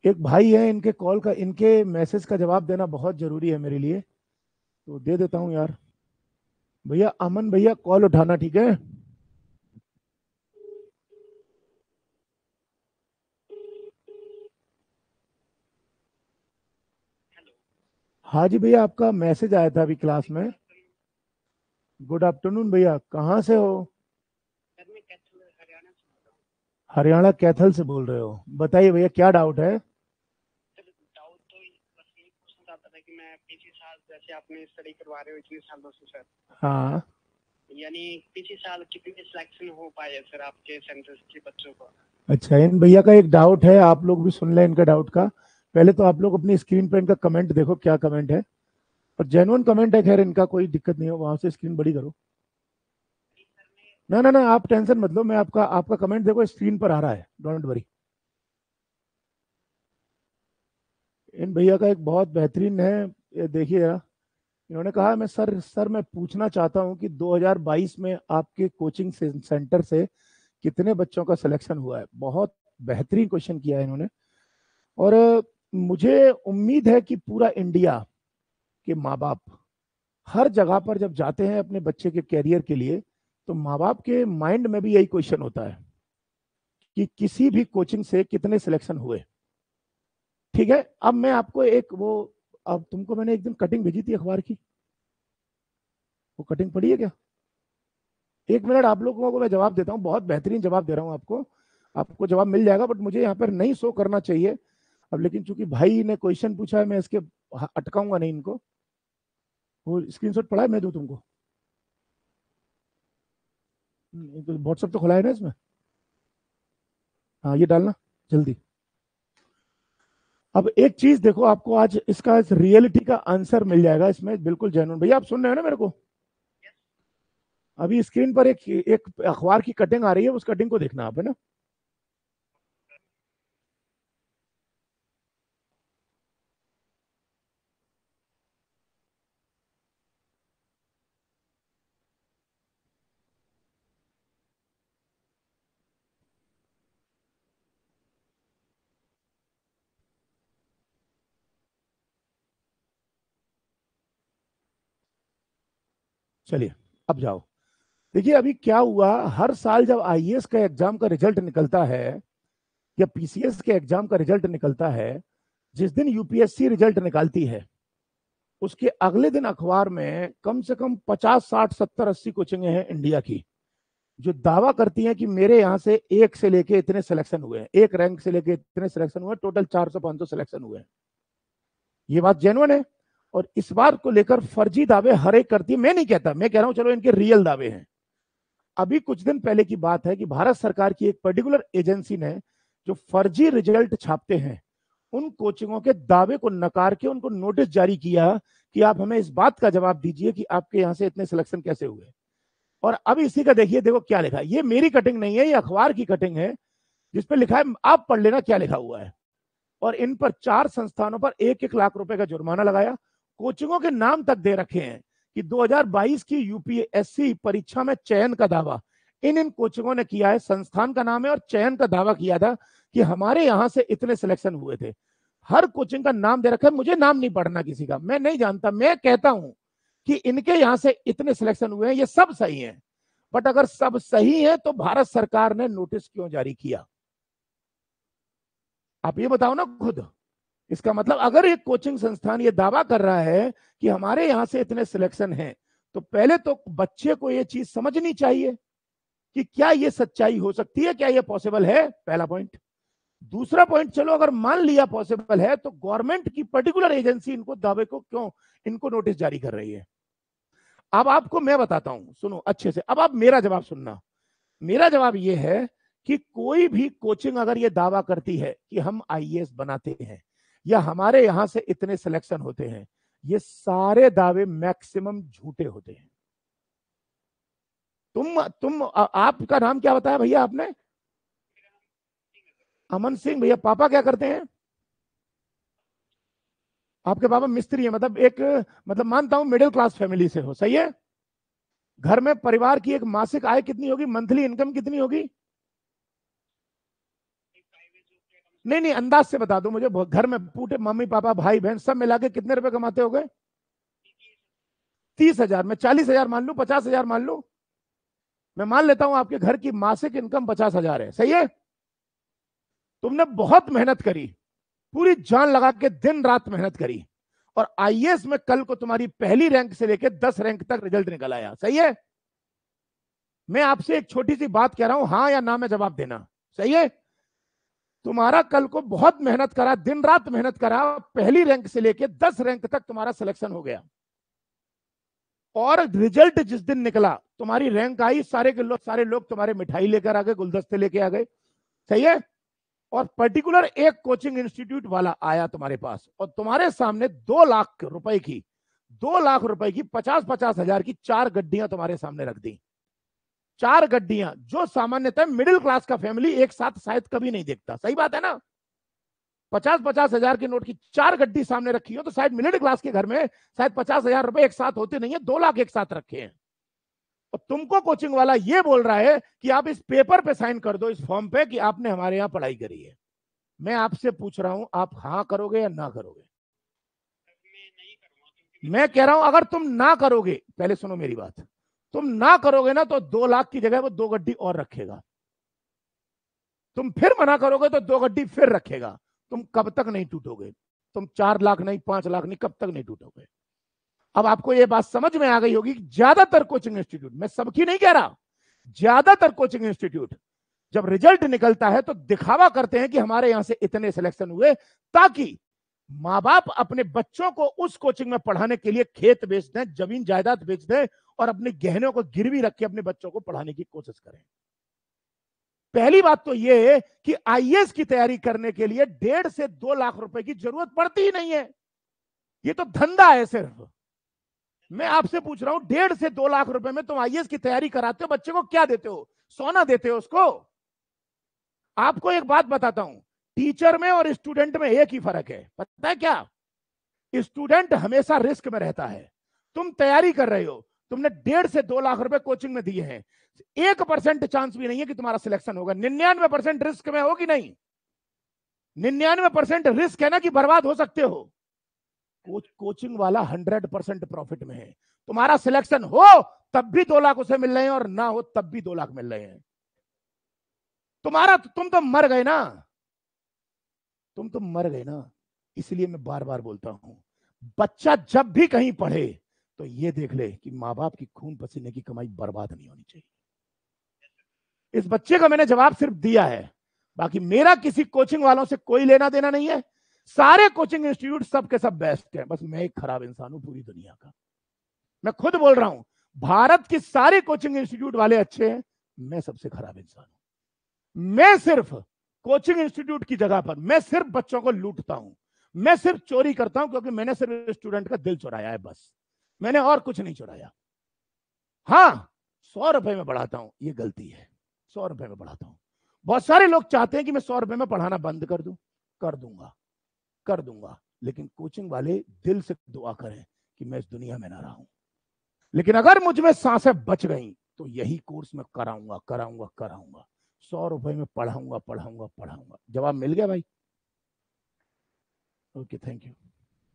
एक भाई है, इनके कॉल का, इनके मैसेज का जवाब देना बहुत जरूरी है मेरे लिए, तो दे देता हूँ यार। भैया अमन भैया, कॉल उठाना, ठीक है? हाँ जी भैया, आपका मैसेज आया था अभी क्लास में। गुड आफ्टरनून भैया, कहाँ से हो? हरियाणा कैथल से बोल रहे हो? बताइए भैया, क्या डाउट है? जैसे आपने स्टडी करवा रहे हो इतने सालों से सर, हाँ। यानी पिछले साल कितने सिलेक्शन हो पाए सर आपके सेंटर के बच्चों को? अच्छा, इन भैया का एक डाउट है, आप लोग भी सुन लें इनका डाउट का। पहले तो आप लोग अपनी स्क्रीन पर इनका कमेंट देखो, क्या कमेंट है। और जेन्युइन कमेंट है, खैर इनका कोई दिक्कत नहीं हो, वहां से स्क्रीन बड़ी करो। ना ना ना, आप टेंशन मत लो, मैं आपका आपका कमेंट देखो, स्क्रीन पर आ रहा है, डोंट वरी। इन भैया का एक बहुत बेहतरीन है, ये देखिए जरा। इन्होंने कहा, मैं सर मैं पूछना चाहता हूं कि 2022 में आपके कोचिंग सेंटर से कितने बच्चों का सिलेक्शन हुआ है। बहुत बेहतरीन क्वेश्चन किया है इन्होंने। और मुझे उम्मीद है कि पूरा इंडिया के माँ बाप हर जगह पर जब जाते हैं अपने बच्चे के कैरियर के लिए, तो माँ बाप के माइंड में भी यही क्वेश्चन होता है कि किसी भी कोचिंग से कितने सिलेक्शन हुए। ठीक है, अब मैं आपको एक वो, अब तुमको मैंने एक दिन कटिंग भेजी थी अखबार की, वो कटिंग पड़ी है क्या? एक मिनट, आप लोगों को मैं जवाब देता हूँ, बहुत बेहतरीन जवाब दे रहा हूँ आपको। आपको जवाब मिल जाएगा, बट मुझे यहाँ पर नहीं शो करना चाहिए अब, लेकिन चूंकि भाई ने क्वेश्चन पूछा है, मैं इसके अटकाऊंगा नहीं इनको। वो स्क्रीनशॉट पड़ा है, मैं दूं तुमको? व्हाट्सएप तो खुला है ना इसमें? हाँ, ये डालना जल्दी। अब एक चीज देखो, आपको आज इसका रियलिटी का आंसर मिल जाएगा इसमें, बिल्कुल जेन्युइन। भैया आप सुन रहे हो ना मेरे को? अभी स्क्रीन पर एक एक अखबार की कटिंग आ रही है, उस कटिंग को देखना आप, है ना? चलिए, अब जाओ। देखिए अभी क्या हुआ, हर साल जब आईएएस का एग्जाम का रिजल्ट निकलता है या पीसीएस के एग्जाम का रिजल्ट निकलता है, जिस दिन यूपीएससी रिजल्ट निकालती है, उसके अगले दिन अखबार में कम से कम 50 60 70 80 कोचिंगें हैं इंडिया की, जो दावा करती हैं कि मेरे यहाँ से एक से लेके इतने सिलेक्शन हुए हैं, एक रैंक से लेके इतने सिलेक्शन हुए, टोटल 400 500 सिलेक्शन हुए हैं। ये बात जेन्युइन है। और इस बात को लेकर फर्जी दावे हर एक करती है, मैं नहीं कहता, मैं कह रहा हूं चलो इनके रियल दावे हैं। अभी कुछ दिन पहले की बात है कि भारत सरकार की एक पर्टिकुलर एजेंसी ने जो फर्जी रिजल्ट छापते हैं, उन कोचिंगों के दावे को नकार के उनको नोटिस जारी किया कि आप हमें इस बात का जवाब दीजिए कि आपके यहां से इतने सिलेक्शन कैसे हुए। और अब इसी का देखिए, देखो क्या लिखा है, ये मेरी कटिंग नहीं है, ये अखबार की कटिंग है, जिसपे लिखा है, आप पढ़ लेना क्या लिखा हुआ है। और इन पर 4 संस्थानों पर 1 1 लाख रुपए का जुर्माना लगाया, कोचिंगों के नाम तक दे रखे हैं कि 2022 की यूपीएससी परीक्षा में चयन का दावा इन इन कोचिंगों ने किया है, संस्थान का नाम है, और चयन का दावा किया था कि हमारे यहां से इतने सिलेक्शन हुए थे। हर कोचिंग का नाम दे रखा है, मुझे नाम नहीं पढ़ना किसी का, मैं नहीं जानता, मैं कहता हूं कि इनके यहां से इतने सिलेक्शन हुए हैं, ये सब सही है। बट अगर सब सही है तो भारत सरकार ने नोटिस क्यों जारी किया? आप ये बताओ ना खुद। इसका मतलब अगर एक कोचिंग संस्थान ये दावा कर रहा है कि हमारे यहां से इतने सिलेक्शन हैं, तो पहले तो बच्चे को ये चीज समझनी चाहिए कि क्या ये सच्चाई हो सकती है, क्या ये पॉसिबल है, पहला पॉइंट। दूसरा पॉइंट, चलो अगर मान लिया पॉसिबल है, तो गवर्नमेंट की पर्टिकुलर एजेंसी इनको दावे को क्यों, इनको नोटिस जारी कर रही है? अब आपको मैं बताता हूं, सुनो अच्छे से, अब आप मेरा जवाब सुनना। मेरा जवाब यह है कि कोई भी कोचिंग अगर ये दावा करती है कि हम आईएएस बनाते हैं या हमारे यहां से इतने सिलेक्शन होते हैं, ये सारे दावे मैक्सिमम झूठे होते हैं। आपका नाम क्या बताया भैया आपने? अमन सिंह भैया, पापा क्या करते हैं? आपके पापा मिस्त्री है, मतलब एक, मतलब मानता हूं मिडिल क्लास फैमिली से हो, सही है? घर में परिवार की एक मासिक आय कितनी होगी, मंथली इनकम कितनी होगी? नहीं नहीं, अंदाज से बता दो मुझे, घर में पूरे मम्मी पापा भाई बहन सब मिला के कितने रुपए कमाते हो गए? 30,000। मैं 40,000 मान लू, 50,000 मान लू, मैं मान लेता हूं आपके घर की मासिक इनकम 50,000 है, सही है? तुमने बहुत मेहनत करी, पूरी जान लगा के दिन रात मेहनत करी, और आईएएस में कल को तुम्हारी पहली रैंक से लेकर 10 रैंक तक रिजल्ट निकल आया, सही है? मैं आपसे एक छोटी सी बात कह रहा हूं, हाँ या ना में जवाब देना, सही है? तुम्हारा कल को बहुत मेहनत करा, दिन रात मेहनत करा, पहली रैंक से लेकर 10 रैंक तक तुम्हारा सिलेक्शन हो गया, और रिजल्ट जिस दिन निकला तुम्हारी रैंक आई, सारे लोग तुम्हारे मिठाई लेकर आ गए, गुलदस्ते लेके आ गए, सही है? और पर्टिकुलर एक कोचिंग इंस्टीट्यूट वाला आया तुम्हारे पास और तुम्हारे सामने 2 लाख रुपए की 50,000 की 4 गड्डियां तुम्हारे सामने रख दी। 4 गड्डियां, जो सामान्यतः मिडिल क्लास का फैमिली एक साथ शायद कभी नहीं देखता, सही बात है ना? 50,000 के नोट की 4 गड्डी सामने रखी हो तो शायद मिडिल क्लास के घर में शायद 50,000 रुपए एक साथ होते नहीं है, 2 लाख एक साथ रखे हैं। और तुमको कोचिंग वाला ये बोल रहा है कि आप इस पेपर पे साइन कर दो, इस फॉर्म पे, कि आपने हमारे यहाँ पढ़ाई करी है। मैं आपसे पूछ रहा हूं, आप हाँ करोगे या ना करोगे? मैं कह रहा हूं अगर तुम ना करोगे, पहले सुनो मेरी बात, तुम ना करोगे ना तो 2 लाख की जगह वो 2 गड्डी और रखेगा। तुम फिर मना करोगे तो 2 गड्डी फिर रखेगा। तुम कब तक नहीं टूटोगे? तुम 4 लाख नहीं, 5 लाख नहीं, कब तक नहीं टूटोगे? अब आपको यह बात समझ में आ गई होगी कि ज्यादातर कोचिंग इंस्टीट्यूट, मैं सबकी नहीं कह रहा, ज्यादातर कोचिंग इंस्टीट्यूट जब रिजल्ट निकलता है तो दिखावा करते हैं कि हमारे यहां से इतने सिलेक्शन हुए, ताकि माँ बाप अपने बच्चों को उस कोचिंग में पढ़ाने के लिए खेत बेच दें, जमीन जायदाद बेच दें, और अपने गहनों को गिरवी रख के अपने बच्चों को पढ़ाने की कोशिश करें। पहली बात तो यह है कि आईएएस की तैयारी करने के लिए 1.5 से 2 लाख रुपए की जरूरत पड़ती ही नहीं है, ये तो धंधा है सिर्फ। मैं आपसे पूछ रहा हूं, 1.5 से 2 लाख रुपए में तुम आईएएस की तैयारी कराते हो, बच्चे को क्या देते हो? सोना देते हो उसको? आपको एक बात बताता हूं, टीचर में और स्टूडेंट में एक ही फर्क है, पता है क्या? स्टूडेंट हमेशा रिस्क में रहता है। तुम तैयारी कर रहे हो, तुमने 1.5 से 2 लाख रुपए कोचिंग में दिए हैं, 1% चांस भी नहीं है कि तुम्हारा सिलेक्शन होगा। 99% रिस्क में हो कि नहीं? 99% रिस्क है ना कि बर्बाद हो सकते हो। कोचिंग वाला 100% प्रॉफिट में है। तुम्हारा सिलेक्शन हो तब भी 2 लाख उसे मिल रहे हैं, और ना हो तब भी 2 लाख मिल रहे हैं। तुम तो मर गए ना, तुम तो मर गए ना। इसलिए मैं बार बार बोलता हूं, बच्चा जब भी कहीं पढ़े तो ये देख ले कि माँ बाप की खून पसीने की कमाई बर्बाद नहीं होनी चाहिए। इस बच्चे का मैंने जवाब सिर्फ दिया है, बाकी मेरा किसी कोचिंग वालों से कोई लेना देना नहीं है। सारे कोचिंग इंस्टीट्यूट सब के सब बेस्ट है, बस मैं एक खराब इंसान हूं पूरी दुनिया का। मैं खुद बोल रहा हूं, भारत के सारे कोचिंग इंस्टीट्यूट वाले अच्छे हैं, मैं सबसे खराब इंसान हूं। मैं सिर्फ कोचिंग इंस्टीट्यूट की जगह पर मैं सिर्फ बच्चों को लूटता हूं, मैं सिर्फ चोरी करता हूं, क्योंकि मैंने सिर्फ स्टूडेंट का दिल चुराया है, बस। मैंने और कुछ नहीं चुराया। हाँ, 100 रुपए में पढ़ाता हूं, ये गलती है। 100 रुपए में पढ़ाता हूं। बहुत सारे लोग चाहते हैं कि मैं 100 रुपए में पढ़ाना बंद कर दूं, कर दूंगा, लेकिन कोचिंग वाले दिल से दुआ करें कि मैं इस दुनिया में ना रहूं। लेकिन अगर मुझ में सांसें बच गई तो यही कोर्स मैं कराऊंगा। 100 रुपए में पढ़ाऊंगा। जवाब मिल गया भाई? Okay, thank you.